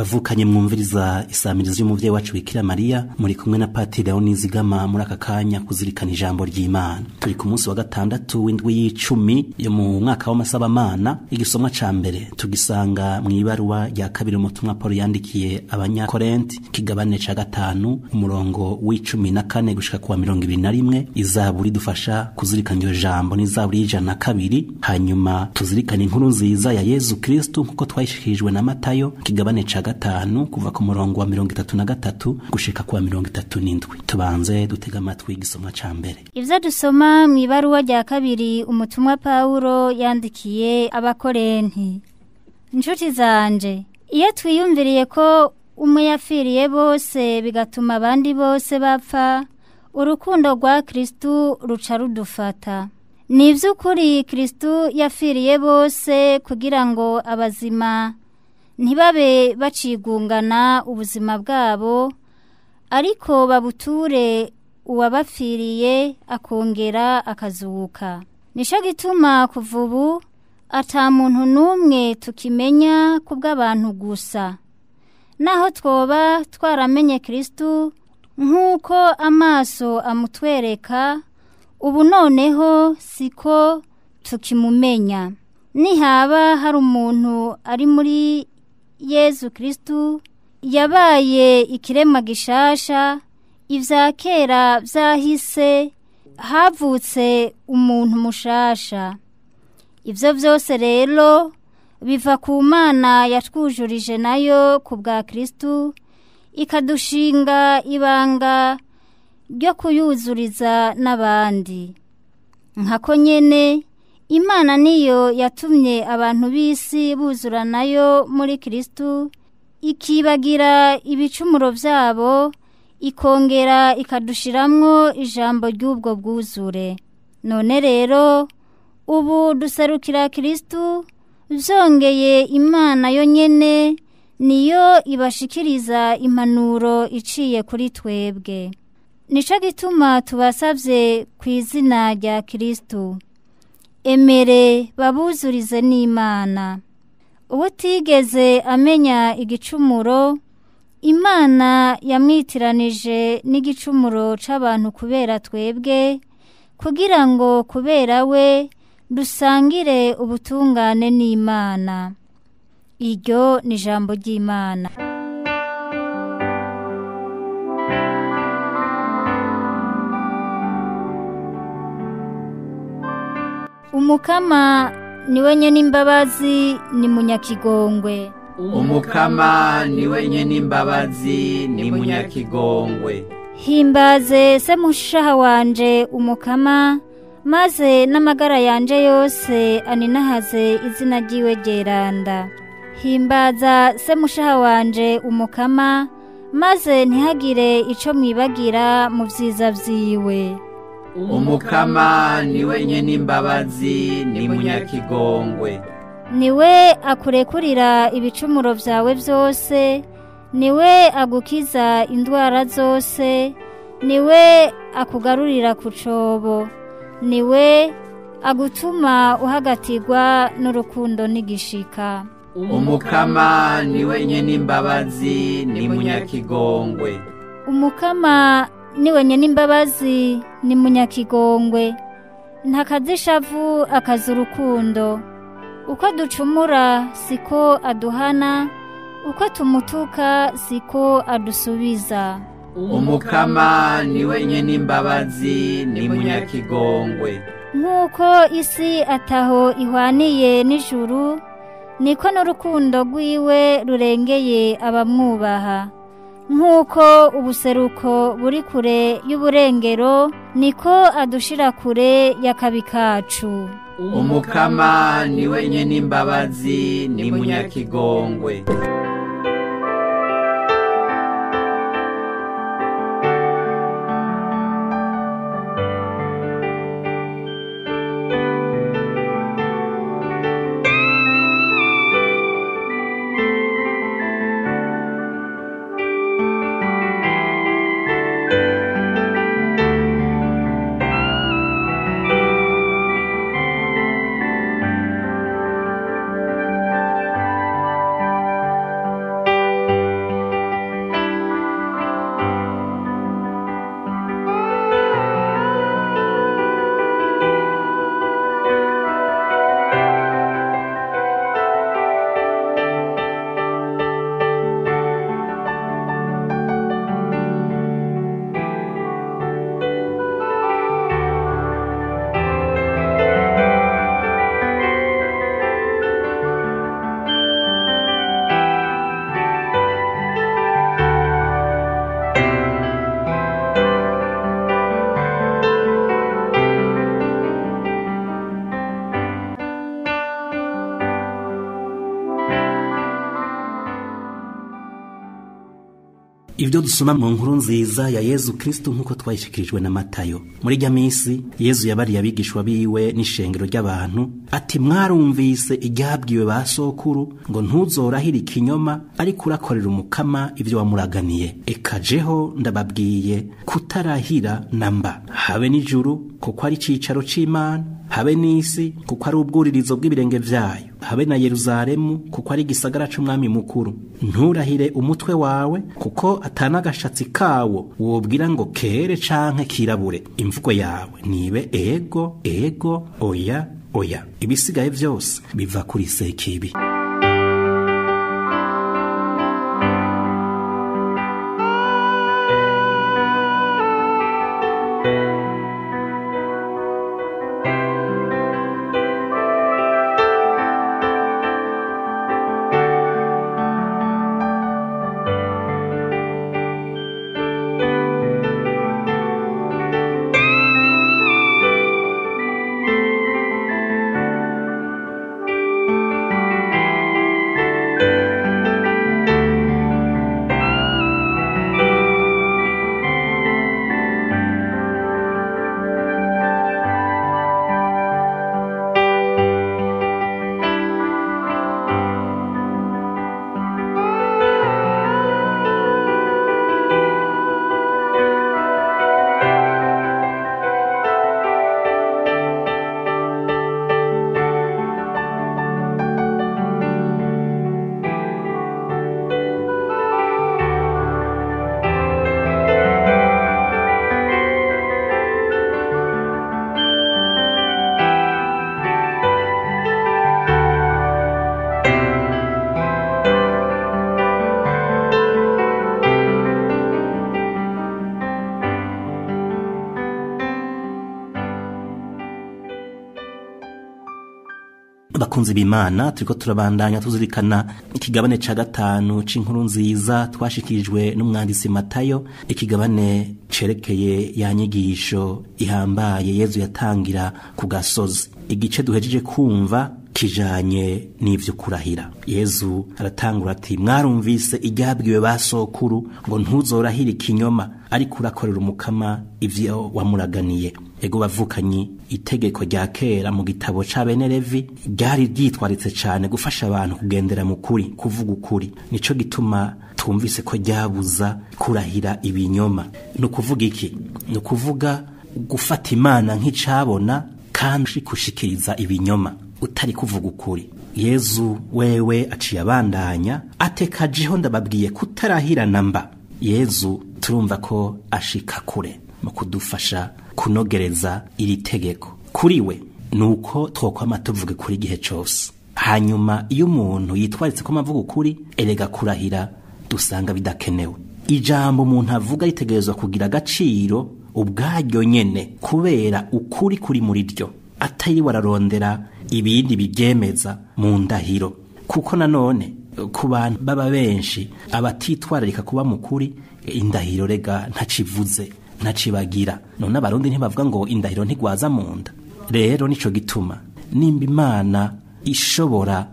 bavukanye mwumviriza isamirizo y'umuvyeyi wacu Bikira Mariya, muri kumwe na Patiri Leonizigama muri aka kanya kuzirikana ijambo ry'Imana. Turi ku munsi wa gatandatu w'indwi y'icumi yo mu mwaka w'amasabamana. Igisomwa ca mbere tugisanga mw'ibaruwa rya kabiri umutumwa Paulo yandikiye abanyakorenti, kigabane ca gatanu umurongo w'14 gushika kuwa 21. Izaburi dufasha kuzirikana iyo jambo ni Zaburi 102. Hanyuma tuzirikana inkuru nziza ya Yezu Kristo nkuko twayishikirijwe na Matayo, kigabane ca gatanu kuva ku murongo wa 33 gushika kuwa 37. Tubanze dutega amatwi igisomwa ca mbere. Ivyo dusoma mw'ibaruwa rya kabiri umutumwa Paulo yandikiye abakorenti. Inshuti zanje, iyo twiyumviriye ko umwe yapfiriye bose bigatuma abandi bose bapfa, urukundo rwa Kristo ruca rudufata. Ni vy'ukuri Kristo yapfiriye bose kugira ngo abazima ntibabe bacigungana ubuzima bwabo, ariko babuture uwabapfiriye akongera akazuka. Nico gituma kuva ubu ata muntu n'umwe tukimenya kubw'abantu gusa. Naho twoba twaramenye Kristo nk'uko amaso amutwereka, ubu noneho siko tukimumenya. Nihaba hari umuntu ari muri Yezu Kristo, yabaye ikirema gishasha, ivya kera vyahise, havutse umuntu mushasha. Ivyo vyose rero biva ku Mana yatwujurije nayo ku bwa Kristo, ikadushinga ibanga ryo kuyuzuriza n'abandi. Nkako nyene Imana niyo yatumye abantu b'isi buzura nayo muri Kristo, ikibagira ibicumuro vyabo, ikongera ikadushiramwo ijambo ry'ubwo bwuzure. None rero ubu duserukira Kristo, vyongeye Imana yo nyene niyo ibashikiriza impanuro iciye kuri twebwe. Nico gituma tubasavye kw'izina rya Kristo, emere babuzurize n'Imana. Ubutigeze amenya igicumuro, Imana yamwitiranije n'igicumuro c'abantu kubera twebwe, kugira ngo kubera we dusangire ubutungane n'Imana. Iryo ni ijambo ry'Imana. Umukama niwe nyene imbabazi ni munyakigongwe. Umukama niwe nyene imbabazi ni munyakigongwe. Himbaze se mushaha wanje Umukama, maze n'amagara yanje yose aninahaze izina ryiwe ryeranda. Himbaza se mushaha wanje Umukama, maze ntihagire ico mwibagira mu vyiza vyiwe. Umukama niwe nyene imbabazi ni munyakigongwe. Niwe akurekurira ibicumuro vyawe vyose, niwe agukiza indwara zose, niwe akugarurira ku cobo, niwe agutuma uhagatirwa n'urukundo n'igishika. Umukama niwe nyene imbabazi ni munyakigongwe. Umukama niwe nyene imbabazi ni munyakigongwe. Ntakazishavu akaza urukundo. Uko ducumura siko aduhana, uko tumutuka siko adusubiza. Umukama niwe nyene imbabazi ni munyakigongwe. Nk'uko isi ataho ihwaniye n'ijuru, niko n'urukundo rwiwe rurengeye abamwubaha. Nk'uko ubuseruko buri kure y'uburengero, niko adushira kure y'akabi kacu. Umukama niwe nyene imbabazi ni munyakigongwe. ibyo dusoma mu nkuru nziza ya Yezu Kristo nkuko twayishikirijwe na Matayo. Muri rya misi Yezu yabariye abigishwa biwe n'ishengero ry'abantu ati mwarumvise iryabwiwe ba sokuru ngo ntuzorahira ikinyoma ariko urakorera umukama ivyo wamuraganiye. Ekajeho ndababwiye kutarahira namba, habe n'ijuru kuko ari cicaro c'Imana, habe n'isi kuko ari ubwuririzo bw'ibirenge vyayo, habe na Yerusalemu kuko ari igisagara c'umwami mukuru. Nturahire umutwe wawe kuko atanagashatsi kawo wobwira ngo kere canke kirabure. Imvugo yawe nibe ego ego, oya oya. Ibisigaye vyose biva kuri Sekibi. Bakunzi b'Imana, turiko turabandanya tuzirikana ikigabane ca gatanu c'inkuru nziza twashikirijwe n'umwanditsi Matayo, ikigabane cerekeye ya nyigisho ihambaye Yezu yatangira ku gasozi. Igice duhejeje kumva kijanye n'ivyo kurahira. Yezu aratangura ati mwarumvise iryabwiwe ba sokuru ngo ntuzorahira ikinyoma ariko urakorera umukama ivyo wamuraganiye. Ego bavukanyi, itegeko rya kera mu gitabo ca bene Levi ryari ryitwaritse cane gufasha abantu kugendera mu kuri, kuvuga ukuri. Nico gituma twumvise ko ryabuza kurahira ibinyoma. No kuvuga iki? No kuvuga gufata Imana nk'icabona kandi kushikiriza ibinyoma utari kuvuga ukuri. Yezu wewe aciye abandanya atekajeho ndababwiye kutarahira namba. Yezu turumva ko ashika kure mu kudufasha kunogereza iri tegeko. Kuri we nuko twokwama tuvuge kuri gihe cose. Hanyuma iyo umuntu yitwaritse ko amavuga ukuri, erega kurahira dusanga bidakenewe. Ijambo umuntu avuga ritegerezwa kugira agaciro ubwaryo nyene kubera ukuri kuri muri ryo, atari wararondera ibindi bigemeza mu ndahiro. Kuko nanone ku bantu baba benshi abatitwararika kuba mukuri, indahiro rega ntacivuze ntacibagira. None abarundi ntibavuga ngo indahiro ntigwaza mu nda. Rero nico gituma nimba Imana ishobora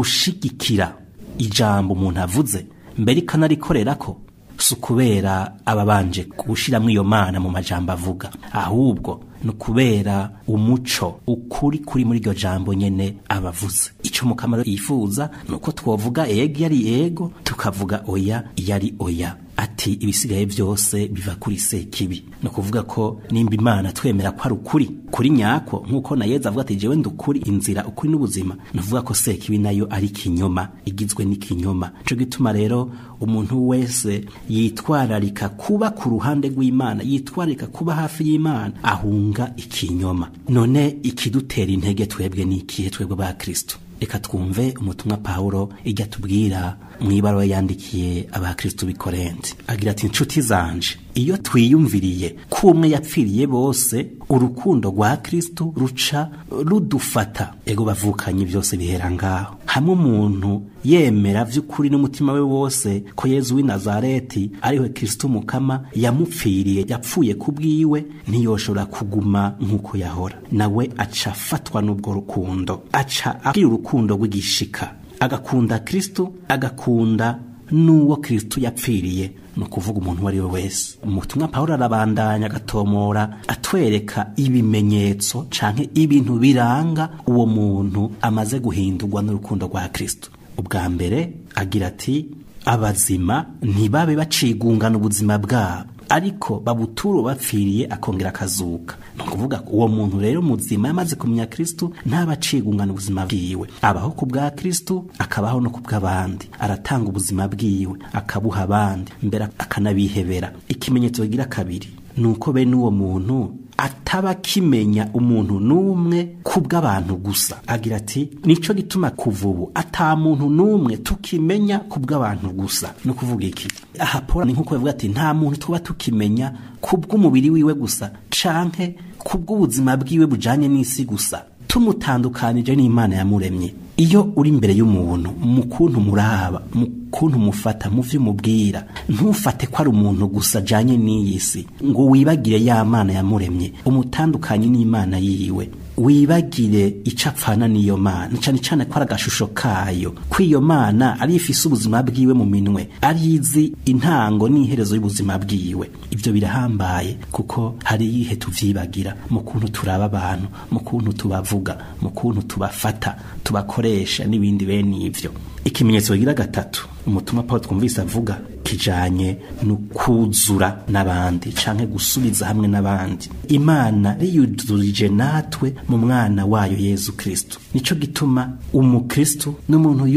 gushigikira ijambo umuntu avuze mbere ikanarikorerako, sukubera ababanje gushiramwo iyo Mana mu majambo avuga, ahubwo nukubera umuco ukuri kuri muri iryo jambo nyene abavuze. Ico mukamaro yifuza nuko twovuga ego yari ego, tukavuga oya yari oya. Ati ibisigaye byose biva kuri Sekibi. No kuvuga ko nimba Imana twemera ko ari ukuri kuri nyako, nkuko na Yezu avuga ati jewe ndukuri, inzira, ukuri n'ubuzima, nuvuga ko Sekibi nayo ari kinyoma, igizwe n'ikinyoma. Ico gituma rero umuntu wese yitwararika kuba ku ruhande rw'Imana, yitwararika kuba hafi y'Imana, ahunga ikinyoma. None ikidutera intege twebwe n'ikihe twebwe ba Kristo? Eka twumve umutumwa Paulo ijya tubwira mw'ibaruwa yandikiye abakristo b'i Korinti. Agira ati inshuti zanje, iyo twiyumviriye ko umwe yapfiriye bose, urukundo rwa Kristo ruca rudufata. Ego bavukanye byose bihera ngaho. Hamwe umuntu yemera vy'ukuri n'umutima we wose ko Yezu w'i Nazareti ariwe Kristo mukama yamupfiriye, yapfuye kubwiwe, ntiyoshobora kuguma nkuko yahora. Nawe aca afatwa n'ubwo rukundo, aca akira urukundo rw'igishika, agakunda Kristo, agakunda n'uwo Kristo yapfiriye, no kuvuga umuntu wari we wese. Umutumwa Pawulo arabandanya gatomora atwereka ibimenyetso canke ibintu biranga uwo muntu amaze guhindurwa n'urukundo rwa Kristo. Ubwa mbere agira ati abazima ntibabe bacigungana ubuzima bwabo, ariko babuturo bapfiriye akongera akazuka. No kuvuga uwo muntu rero muzima yamaze kumenya Kristo ntabacigungana ubuzima bwiwe, abaho ku bwa Kristo akabaho no ku bw'abandi, aratanga ubuzima bwiwe akabuha abandi, mbere akanabihebera. Ikimenyetso kigira kabiri nuko bene uwo muntu ataba kimenya umuntu numwe kubw'abantu gusa. Agira ati nico gituma kuvubu ata muntu numwe tukimenya kubw'abantu gusa. No kuvuga iki? Aha Paul ni nkuko yavuga ati nta muntu tuba tukimenya kubw'umubiri wiwe gusa canke kubw'ubuzima bwiwe bujanye n'isi gusa, tumutandukanije n'Imana yamuremye. Iyo uri imbere y'umuntu mu kuntu muraba, mu kuntu mufata, mu vyo mubwira, ntufate ko ari umuntu gusa janye n'iyi si, ngo wibagire ya Mana yamuremye, umutandukanye n'Imana yiwe, wibagire icapfana n'iyo Mana, cyane cyane ko ari agashusho kayo, ko iyo Mana ari ifise ubuzima bwiwe mu minwe, arizi intango n'iherezo y'ubuzima bwiwe. Ibyo birahambaye kuko hari ihe tuvyibagira mu kuntu turaba abantu, mu kuntu tubavuga, mu kuntu tubafata, tubakoresha n'ibindi bene ivyo. Ikimenyetso kigira gatatu umutumwa Paulo twumvise avuga kijanye no kuzura n'abandi canke gusubiza hamwe n'abandi. Imana riyuzurije natwe mu mwana wayo Yesu Kristo. Nico gituma umukristo n'umuntu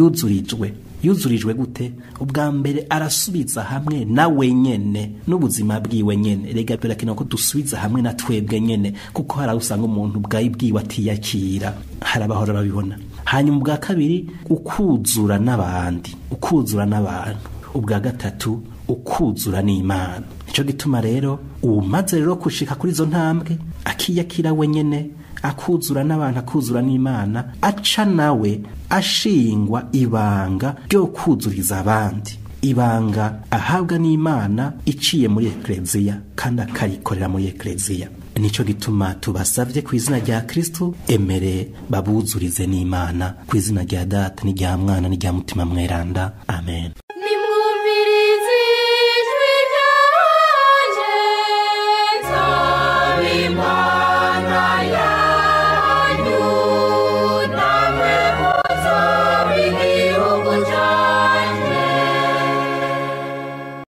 yuzurijwe gute? Ubwa mbere arasubiza hamwe na wenyene n'ubuzima bwiwe nyene. Rega birakina ko dusubiza hamwe na twebwe nyene, kuko harusanga umuntu bwiwe atiyakira, harabahora babibona. Hanyuma ubwa kabiri ukuzura n'abandi, ukuzura n'abantu. Ubwa gatatu ukuzura n'Imana. Nico gituma rero umaze rero kushika kuri izo ntambwe, akiyakira wenyene, akuzura n'abantu, akuzura n'Imana, aca nawe ashingwa ibanga ryo kuzuriza abandi, ibanga ahabwa n'Imana iciye muri Ekleziya kandi akarikorera muri Ekleziya. Nico gituma tubasavye ku izina rya Kristo, emere babuzurize n'Imana ku izina rya Data n'irya Mwana n'irya Mutima Mweranda. Amen.